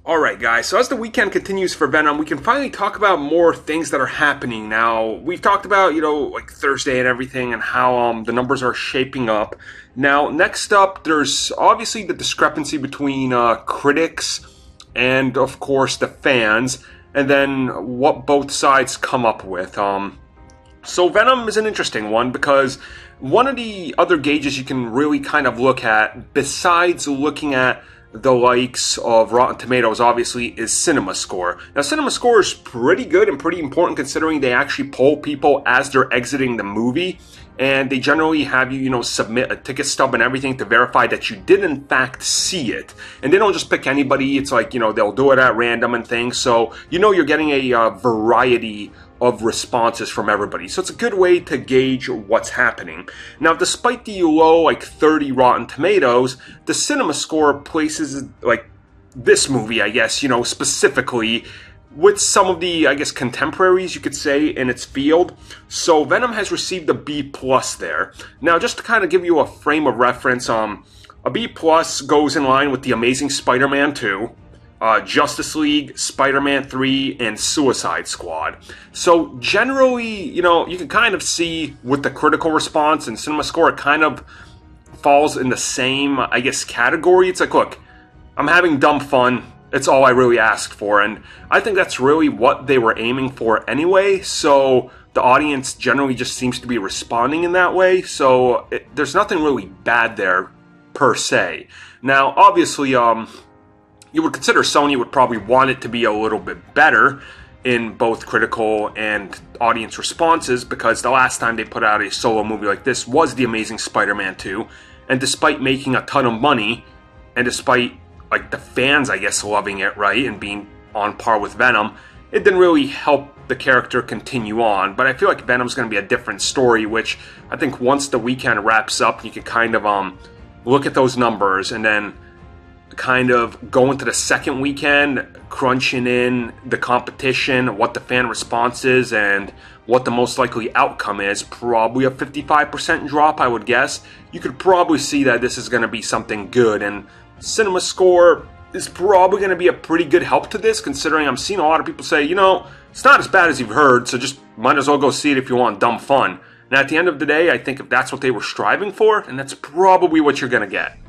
Alright guys, so as the weekend continues for Venom, we can finally talk about more things that are happening. Now, we've talked about, like Thursday and everything and how the numbers are shaping up. Now, next up, there's obviously the discrepancy between critics and, of course, the fans, and then what both sides come up with. So Venom is an interesting one because one of the other gauges you can really kind of look at, besides looking at the likes of Rotten Tomatoes, obviously, is CinemaScore. Now, CinemaScore is pretty good and pretty important considering they actually poll people as they're exiting the movie, and they generally have you, submit a ticket stub and everything to verify that you did in fact see it. And they don't just pick anybody. It's like, they'll do it at random and things. So, you're getting a variety of responses from everybody. So it's a good way to gauge what's happening. Now, despite the low, 30 Rotten Tomatoes, the CinemaScore places, this movie, I guess, specifically with some of the, contemporaries, you could say, in its field. So Venom has received a B+ there. Now, just to kind of give you a frame of reference, a B+ goes in line with The Amazing Spider-Man 2, Justice League, Spider-Man 3, and Suicide Squad. So generally, you can kind of see with the critical response and CinemaScore, it kind of falls in the same, category. It's like, look, I'm having dumb fun. It's all I really asked for. And I think that's really what they were aiming for anyway. So the audience generally just seems to be responding in that way. So there's nothing really bad there per se. Now, obviously, you would consider Sony would probably want it to be a little bit better in both critical and audience responses, because the last time they put out a solo movie like this was The Amazing Spider-Man 2, and despite making a ton of money, and despite the fans, loving it, right, and being on par with Venom, it didn't really help the character continue on. But I feel like Venom's going to be a different story, which I think once the weekend wraps up, you can kind of look at those numbers and then kind of go into the second weekend, crunching in the competition, what the fan response is, and what the most likely outcome is. Probably a 55% drop, I would guess. You could probably see that this is going to be something good, and CinemaScore is probably going to be a pretty good help to this, considering I'm seeing a lot of people say, it's not as bad as you've heard, so just might as well go see it if you want dumb fun. And at the end of the day, I think if that's what they were striving for, and that's probably what you're going to get.